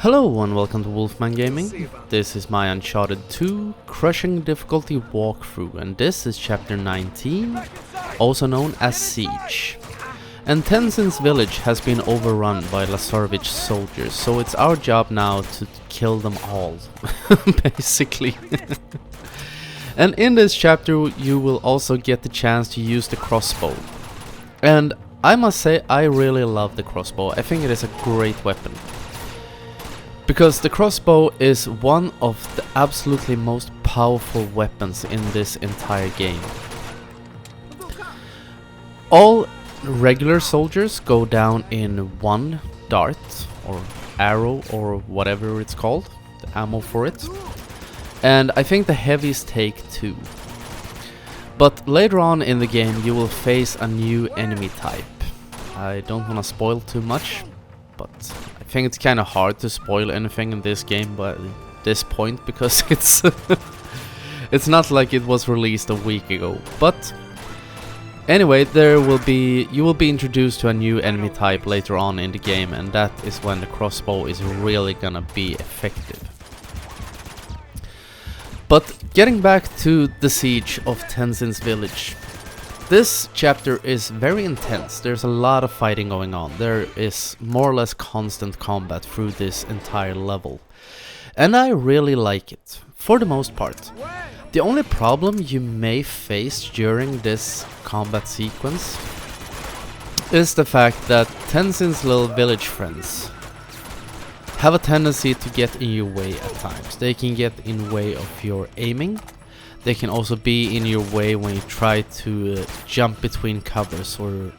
Hello and welcome to Wolfman Gaming. This is my Uncharted 2 Crushing Difficulty walkthrough, and this is chapter 19, also known as Siege. And Tenzin's village has been overrun by Lazarevich's soldiers, so it's our job now to kill them all, basically. And in this chapter you will also get the chance to use the crossbow. And I must say, I really love the crossbow. I think it is a great weapon. Because the crossbow is one of the absolutely most powerful weapons in this entire game. All regular soldiers go down in one dart or arrow or whatever it's called, the ammo for it. And I think the heavies take 2. But later on in the game you will face a new enemy type. I don't want to spoil too much, but I think it's kind of hard to spoil anything in this game by this point, because it's not like it was released a week ago. But anyway, you will be introduced to a new enemy type later on in the game, and that is when the crossbow is really gonna be effective. But getting back to the siege of Tenzin's village. This chapter is very intense. There's a lot of fighting going on. There is more or less constant combat through this entire level. And I really like it, for the most part. The only problem you may face during this combat sequence is the fact that Tenzin's little village friends have a tendency to get in your way at times. They can get in way of your aiming. They can also be in your way when you try to jump between covers or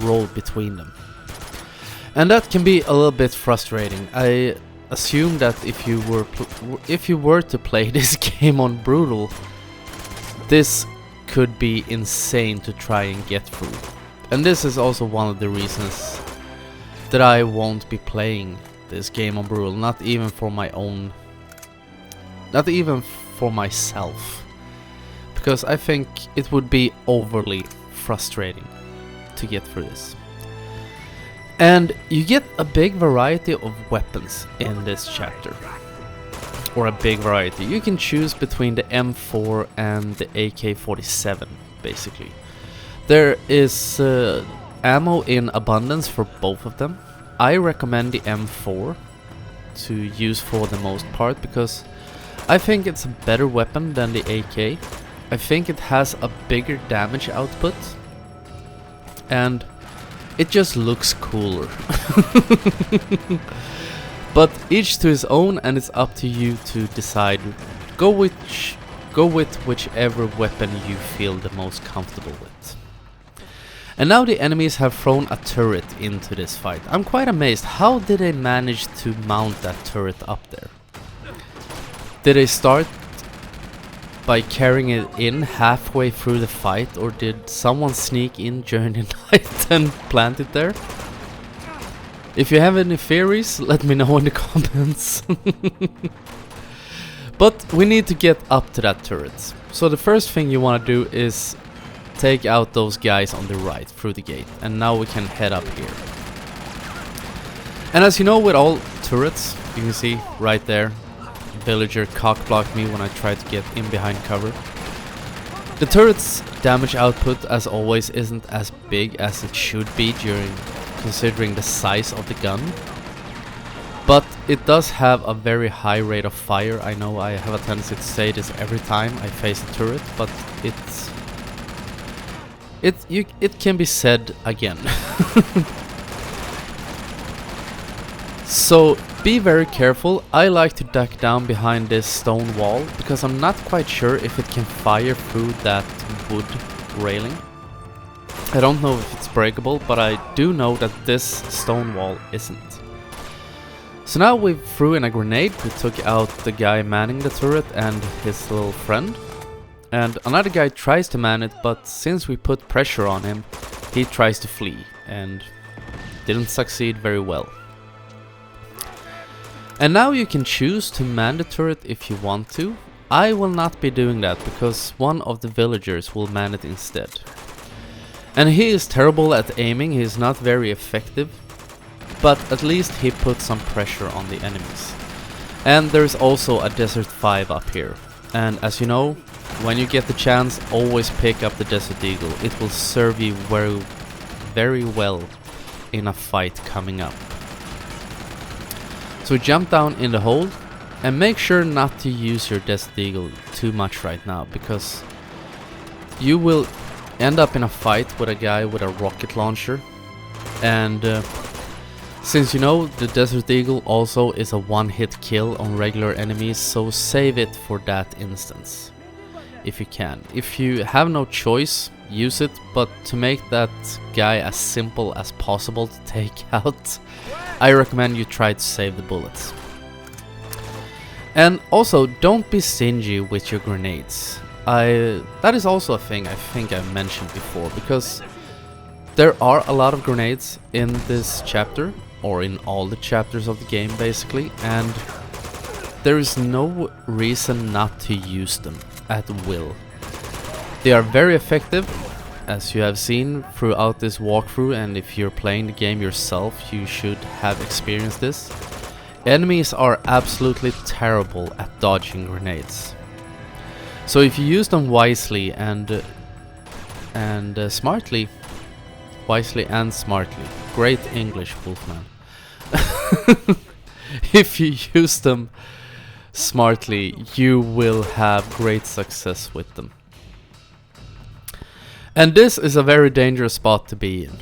roll between them. And that can be a little bit frustrating. I assume that if you were to play this game on brutal, this could be insane to try and get through. And this is also one of the reasons that I won't be playing this game on brutal, not even for myself, because I think it would be overly frustrating to get through this. And you get a big variety of weapons in this chapter, or a big variety. You can choose between the M4 and the AK-47, basically. There is ammo in abundance for both of them. I recommend the M4 to use for the most part, because I think it's a better weapon than the AK. I think it has a bigger damage output, and it just looks cooler. But each to his own, and it's up to you to decide. Go with whichever weapon you feel the most comfortable with. And now the enemies have thrown a turret into this fight. I'm quite amazed. How did they manage to mount that turret up there? Did they start by carrying it in halfway through the fight, or did someone sneak in during the night and plant it there? If you have any theories, let me know in the comments. But we need to get up to that turret. So the first thing you want to do is take out those guys on the right through the gate. And now we can head up here. And as you know, with all turrets, you can see right there, villager cock-blocked me when I tried to get in behind cover. The turret's damage output, as always, isn't as big as it should be considering the size of the gun. But it does have a very high rate of fire. I know I have a tendency to say this every time I face a turret, but it can be said again. So be very careful. I like to duck down behind this stone wall, because I'm not quite sure if it can fire through that wood railing. I don't know if it's breakable, but I do know that this stone wall isn't. So now we threw in a grenade. We took out the guy manning the turret and his little friend. And another guy tries to man it, but since we put pressure on him, he tries to flee and didn't succeed very well. And now you can choose to man the turret if you want to. I will not be doing that, because one of the villagers will man it instead. And he is terrible at aiming. He is not very effective. but at least he put some pressure on the enemies. And there's also a Desert 5 up here. And as you know, when you get the chance, always pick up the Desert Eagle. It will serve you very, very well in a fight coming up. So jump down in the hole and make sure not to use your Desert Eagle too much right now, because you will end up in a fight with a guy with a rocket launcher. And since you know, the Desert Eagle also is a one-hit kill on regular enemies, so save it for that instance, if you can. If you have no choice, use it, but to make that guy as simple as possible to take out, I recommend you try to save the bullets. And also, don't be stingy with your grenades. That is also a thing I think I mentioned before, because there are a lot of grenades in this chapter, or in all the chapters of the game basically, and there is no reason not to use them at will. They are very effective, as you have seen throughout this walkthrough, and if you're playing the game yourself, you should have experienced this. Enemies are absolutely terrible at dodging grenades. So if you use them wisely and smartly, great English, Wolfman. If you use them smartly, you will have great success with them. And this is a very dangerous spot to be in,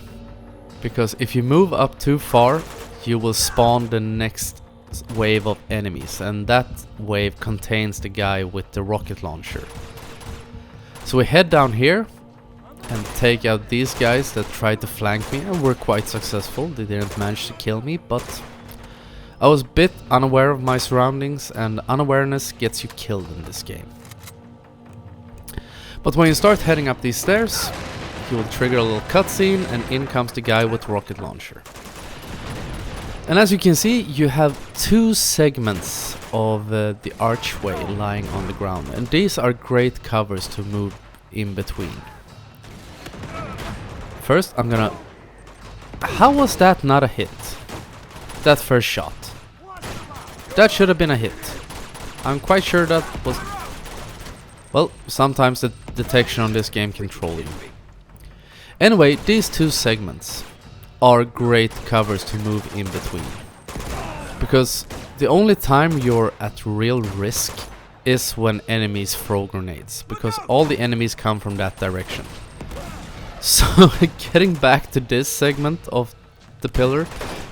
because if you move up too far, you will spawn the next wave of enemies, and that wave contains the guy with the rocket launcher. So we head down here and take out these guys that tried to flank me, and were quite successful. They didn't manage to kill me, but I was a bit unaware of my surroundings, and unawareness gets you killed in this game. But when you start heading up these stairs, you will trigger a little cutscene, and in comes the guy with the rocket launcher. And as you can see, you have two segments of the archway lying on the ground, and these are great covers to move in between. First, I'm gonna... How was that not a hit? That first shot. That should have been a hit. I'm quite sure that was... Well, sometimes the detection on this game can troll you. Anyway, these two segments are great covers to move in between. Because the only time you're at real risk is when enemies throw grenades, because all the enemies come from that direction. So getting back to this segment of the pillar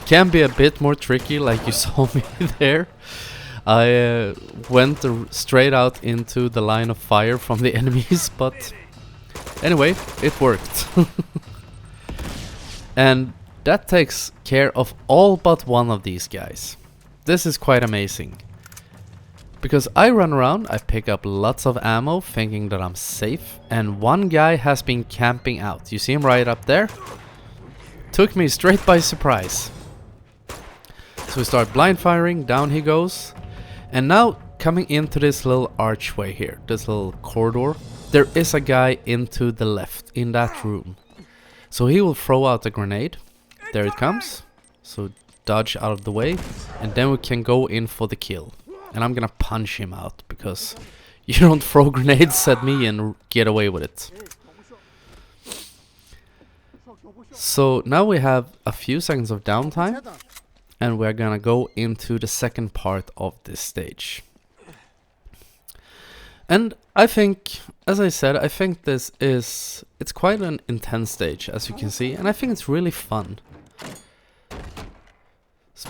can be a bit more tricky, like you saw me there. I went straight out into the line of fire from the enemies, but anyway, it worked. And that takes care of all but one of these guys. This is quite amazing. Because I run around, I pick up lots of ammo, thinking that I'm safe, and one guy has been camping out. You see him right up there? Took me straight by surprise. So we start blind firing, down he goes. And now, coming into this little archway here, this little corridor, there is a guy into the left, in that room. So he will throw out a grenade. There it comes. So dodge out of the way, and then we can go in for the kill. And I'm gonna punch him out, because you don't throw grenades at me and get away with it. So now we have a few seconds of downtime, and we're gonna go into the second part of this stage. And I think, as I said, I think it's quite an intense stage, as you can see, and I think it's really fun.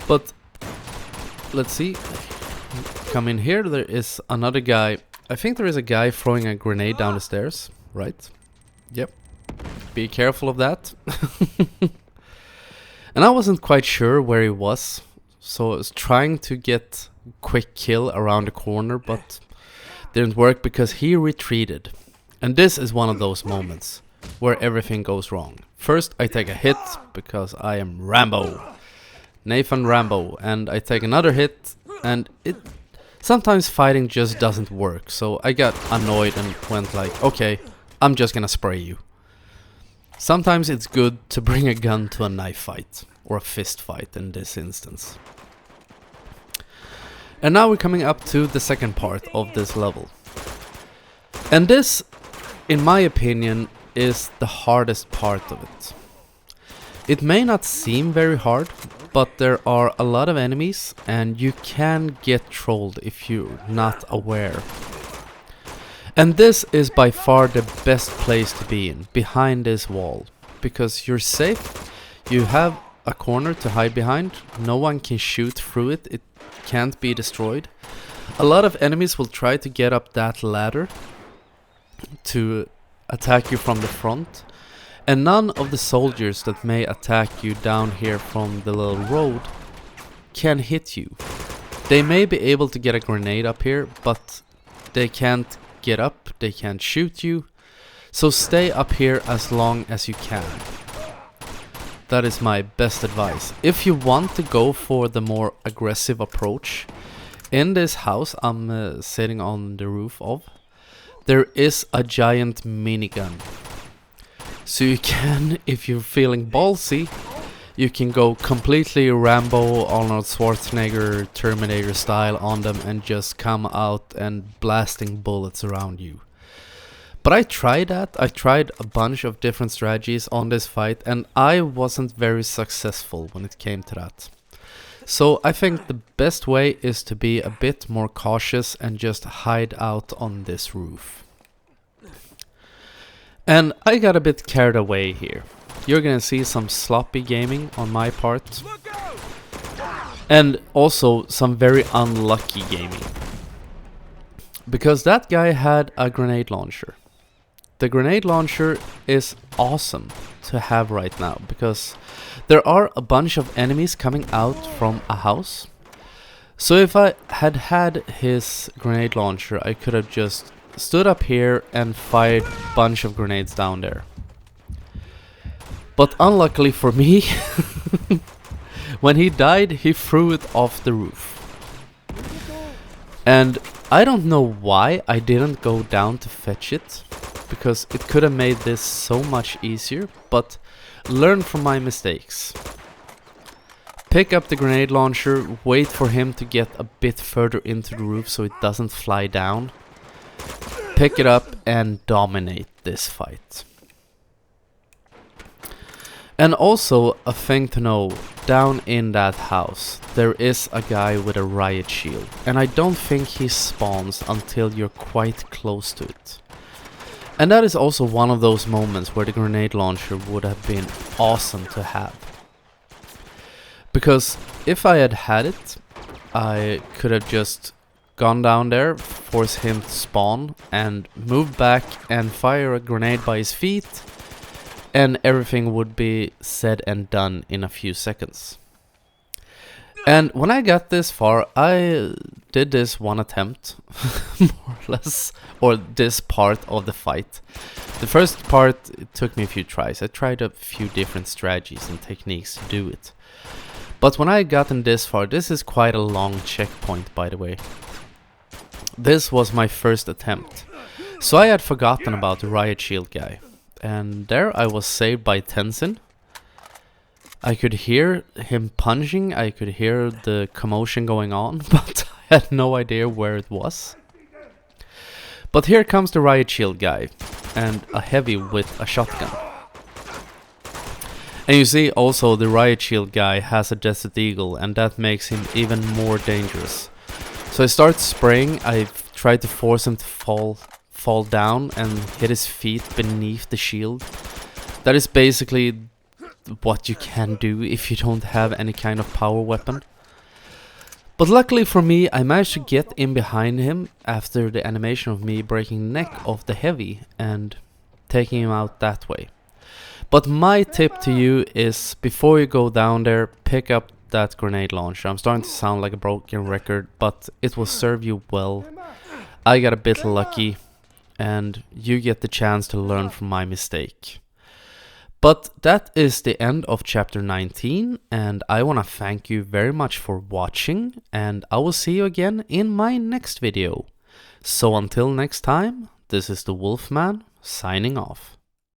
But let's see. Come in here, there is another guy. I think there is a guy throwing a grenade down the stairs, right? Yep. Be careful of that. And I wasn't quite sure where he was, so I was trying to get a quick kill around the corner, but didn't work because he retreated. And this is one of those moments where everything goes wrong. First, I take a hit because I am Rambo. Nathan Rambo. And I take another hit, and sometimes fighting just doesn't work, so I got annoyed and went like, okay, I'm just gonna spray you. Sometimes it's good to bring a gun to a knife fight, or a fist fight in this instance. And now we're coming up to the second part of this level. And this, in my opinion, is the hardest part of it. It may not seem very hard, but there are a lot of enemies and you can get trolled if you're not aware. And this is by far the best place to be in, behind this wall. Because you're safe, you have a corner to hide behind, no one can shoot through it, it can't be destroyed. A lot of enemies will try to get up that ladder to attack you from the front. And none of the soldiers that may attack you down here from the little road can hit you. They may be able to get a grenade up here, but they can't get up, they can't shoot you. So stay up here as long as you can. That is my best advice. If you want to go for the more aggressive approach, in this house I'm sitting on the roof of, there is a giant minigun. So you can, if you're feeling ballsy, you can go completely Rambo, Arnold Schwarzenegger, Terminator style on them and just come out and blasting bullets around you. But I tried that. I tried a bunch of different strategies on this fight and I wasn't very successful when it came to that. So I think the best way is to be a bit more cautious and just hide out on this roof. And I got a bit carried away here. You're gonna see some sloppy gaming on my part. And also some very unlucky gaming. Because that guy had a grenade launcher. The grenade launcher is awesome to have right now. Because there are a bunch of enemies coming out from a house. So if I had had his grenade launcher, I could have just stood up here and fired a bunch of grenades down there. But unluckily for me, when he died, he threw it off the roof. And I don't know why I didn't go down to fetch it, because it could have made this so much easier, but learn from my mistakes. Pick up the grenade launcher, wait for him to get a bit further into the roof so it doesn't fly down. Pick it up and dominate this fight. And also a thing to know, down in that house there is a guy with a riot shield and I don't think he spawns until you're quite close to it. And that is also one of those moments where the grenade launcher would have been awesome to have. Because if I had had it, I could have just gone down there, force him to spawn, and move back and fire a grenade by his feet, and everything would be said and done in a few seconds. And when I got this far, I did this one attempt, more or less, or this part of the fight. The first part, it took me a few tries. I tried a few different strategies and techniques to do it. But when I gotten this far, this is quite a long checkpoint, by the way. This was my first attempt. So I had forgotten about the riot shield guy. And there I was saved by Tenzin. I could hear him punching, I could hear the commotion going on, but I had no idea where it was. But here comes the riot shield guy, and a heavy with a shotgun. And you see also the riot shield guy has a Desert Eagle, and that makes him even more dangerous. So I start spraying, I try to force him to fall down and hit his feet beneath the shield. That is basically what you can do if you don't have any kind of power weapon. But luckily for me, I managed to get in behind him after the animation of me breaking the neck of the heavy and taking him out that way. But my tip to you is, before you go down there, pick up that grenade launcher. I'm starting to sound like a broken record, but it will serve you well. I got a bit lucky, and you get the chance to learn from my mistake. But that is the end of chapter 19, and I want to thank you very much for watching, and I will see you again in my next video. So until next time, this is the Wolfman signing off.